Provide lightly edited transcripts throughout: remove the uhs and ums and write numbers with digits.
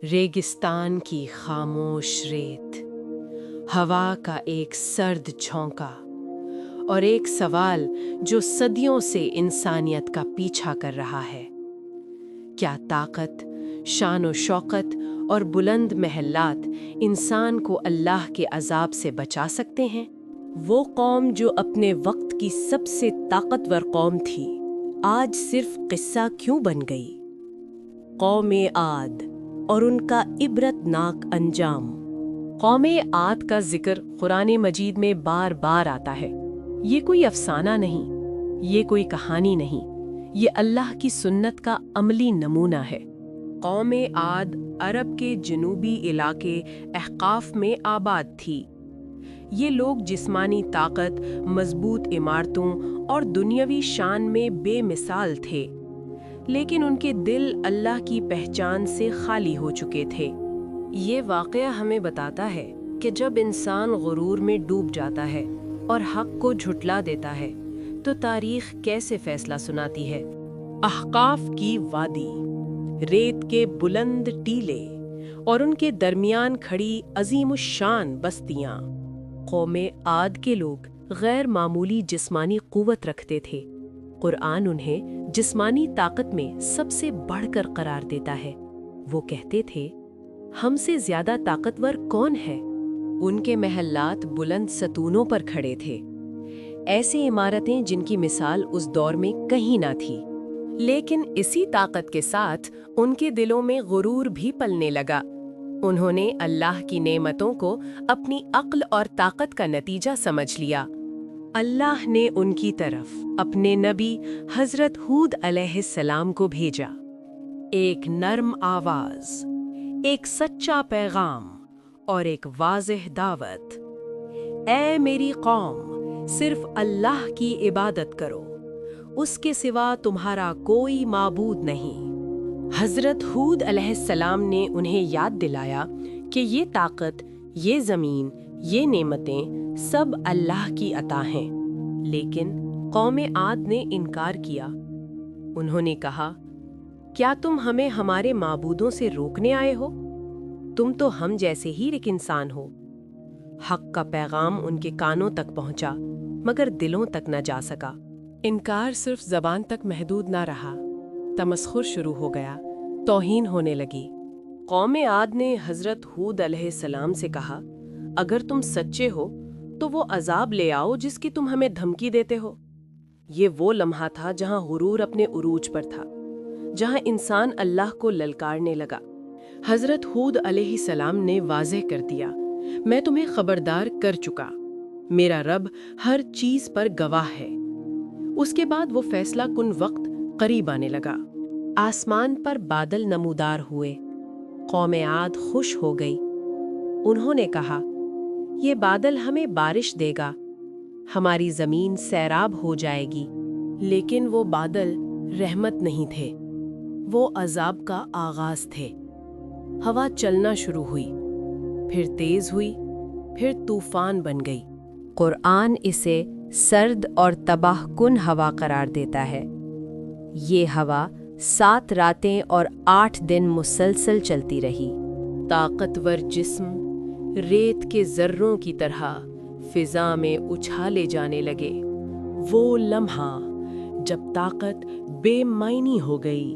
रेगिस्तान की खामोश रेत, हवा का एक सर्द झोंका और एक सवाल जो सदियों से इंसानियत का पीछा कर रहा है। क्या ताकत, शान व शौकत और बुलंद महलात इंसान को अल्लाह के अजाब से बचा सकते हैं? वो कौम जो अपने वक्त की सबसे ताकतवर कौम थी, आज सिर्फ किस्सा क्यों बन गई? कौमे आद और उनका इबरतनाक अंजाम। कौमे आद का जिक्र कुरान मजीद में बार बार आता है। ये कोई अफसाना नहीं, ये कोई कहानी नहीं, ये अल्लाह की सुन्नत का अमली नमूना है। कौमे आद अरब के जनूबी इलाके अहकाफ में आबाद थी। ये लोग जिस्मानी ताकत, मजबूत इमारतों और दुनियावी शान में बेमिसाल थे, लेकिन उनके दिल अल्लाह की पहचान से खाली हो चुके थे। ये वाक़या हमें बताता है कि जब इंसान गुरूर में डूब जाता है और हक को झुटला देता है तो तारीख कैसे फैसला सुनाती है। अहकाफ की वादी, रेत के बुलंद टीले और उनके दरमियान खड़ी अजीमुशान बस्तियां। कौमे आद के लोग गैर मामूली जिस्मानी क़ुव्वत रखते थे। कुरान उन्हें जिस्मानी ताकत में सबसे बढ़कर करार देता है। वो कहते थे, हमसे ज्यादा ताकतवर कौन है? उनके महल्लात बुलंद सतूनों पर खड़े थे, ऐसी इमारतें जिनकी मिसाल उस दौर में कहीं ना थी। लेकिन इसी ताकत के साथ उनके दिलों में गुरूर भी पलने लगा। उन्होंने अल्लाह की नेमतों को अपनी अक्ल और ताकत का नतीजा समझ लिया। अल्लाह ने उनकी तरफ अपने नबी हजरत हूद अलैहिस्सलाम को भेजा। एक नर्म आवाज, एक सच्चा पैगाम और एक वाज़ेह दावत। ऐ मेरी कौम, सिर्फ अल्लाह की इबादत करो, उसके सिवा तुम्हारा कोई माबूद नहीं। हजरत हूद अलैहिस्सलाम ने उन्हें याद दिलाया कि ये ताकत, ये ज़मीन, ये नेमतें सब अल्लाह की अता हैं। लेकिन कौमे आद ने इनकार किया। उन्होंने कहा, क्या तुम हमें हमारे माबूदों से रोकने आए हो? तुम तो हम जैसे ही एक इंसान हो। हक का पैगाम उनके कानों तक पहुंचा, मगर दिलों तक न जा सका। इनकार सिर्फ ज़बान तक महदूद न रहा, तमस्खुर शुरू हो गया, तौहीन होने लगी। कौमे आद ने हजरत हूद अलैहिस्सलाम से कहा, अगर तुम सच्चे हो तो वो अजाब ले आओ जिसकी तुम हमें धमकी देते हो। ये वो लम्हा था जहां गुरूर अपने उरूज पर था, जहां इंसान अल्लाह को ललकारने लगा। हजरत हूद अलैहिस्सलाम ने वाज़ेह कर दिया, मैं तुम्हें खबरदार कर चुका, मेरा रब हर चीज पर गवाह है। उसके बाद वो फैसला कुन वक्त करीब आने लगा। आसमान पर बादल नमूदार हुए। कौमे आद खुश हो गई। उन्होंने कहा, ये बादल हमें बारिश देगा, हमारी जमीन सैराब हो जाएगी। लेकिन वो बादल रहमत नहीं थे, वो अजाब का आगाज थे। हवा चलना शुरू हुई, फिर तेज हुई, फिर तूफान बन गई। कुरान इसे सर्द और तबाहकुन हवा करार देता है। ये हवा 7 रातें और 8 दिन मुसलसल चलती रही। ताकतवर जिस्म रेत के जर्रों की तरह फिजा में उछाले जाने लगे। वो लम्हा जब ताकत बेमायनी हो गई।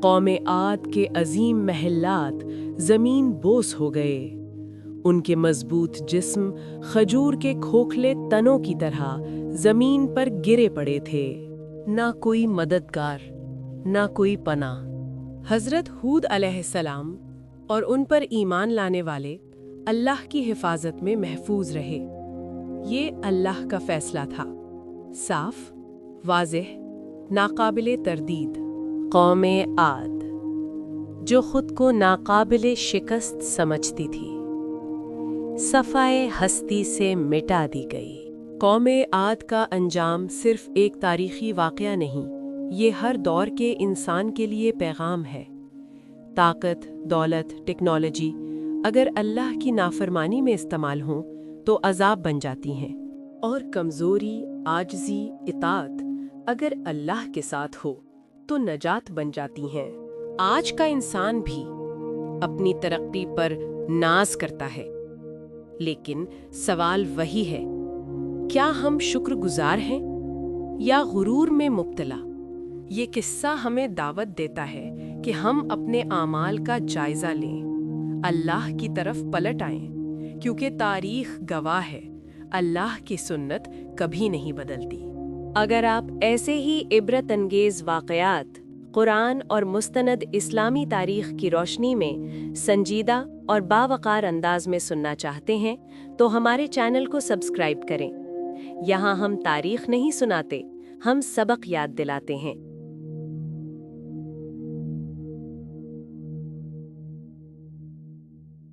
कौमे आद के अजीम महलात जमीन बोस हो गए। उनके मजबूत जिस्म खजूर के खोखले तनों की तरह जमीन पर गिरे पड़े थे। ना कोई मददगार, ना कोई पनाह। हजरत हूद अलैहिस्सलाम और उन पर ईमान लाने वाले अल्लाह की हिफाजत में महफूज रहे। ये अल्लाह का फैसला था, साफ, वाज़ेह, नाकाबिले तरदीद। कौमे आद जो खुद को नाकाबिले शिकस्त समझती थी, सफ़ाए हस्ती से मिटा दी गई। कौमे आद का अंजाम सिर्फ एक तारीखी वाक़या नहीं, ये हर दौर के इंसान के लिए पैगाम है। ताकत, दौलत, टेक्नोलॉजी अगर अल्लाह की नाफरमानी में इस्तेमाल हों तो अजाब बन जाती हैं, और कमज़ोरी, आजिज़ी, इताअत अगर अल्लाह के साथ हो तो नजात बन जाती हैं। आज का इंसान भी اپنی ترقی پر ناز کرتا ہے۔ لیکن سوال وہی ہے، کیا ہم شکر گزار ہیں یا غرور میں مبتلا؟ یہ قصہ ہمیں دعوت دیتا ہے کہ ہم اپنے اعمال کا جائزہ لیں، اللہ کی طرف پلٹ آئیں، کیونکہ تاریخ گواہ ہے، اللہ کی سنت کبھی نہیں بدلتی۔ اگر آپ ایسے ہی عبرت انگیز واقعات قرآن اور مستند اسلامی تاریخ کی روشنی میں سنجیدہ اور باوقار انداز میں سننا چاہتے ہیں تو ہمارے چینل کو سبسکرائب کریں۔ یہاں ہم تاریخ نہیں سناتے، ہم سبق یاد دلاتے ہیں۔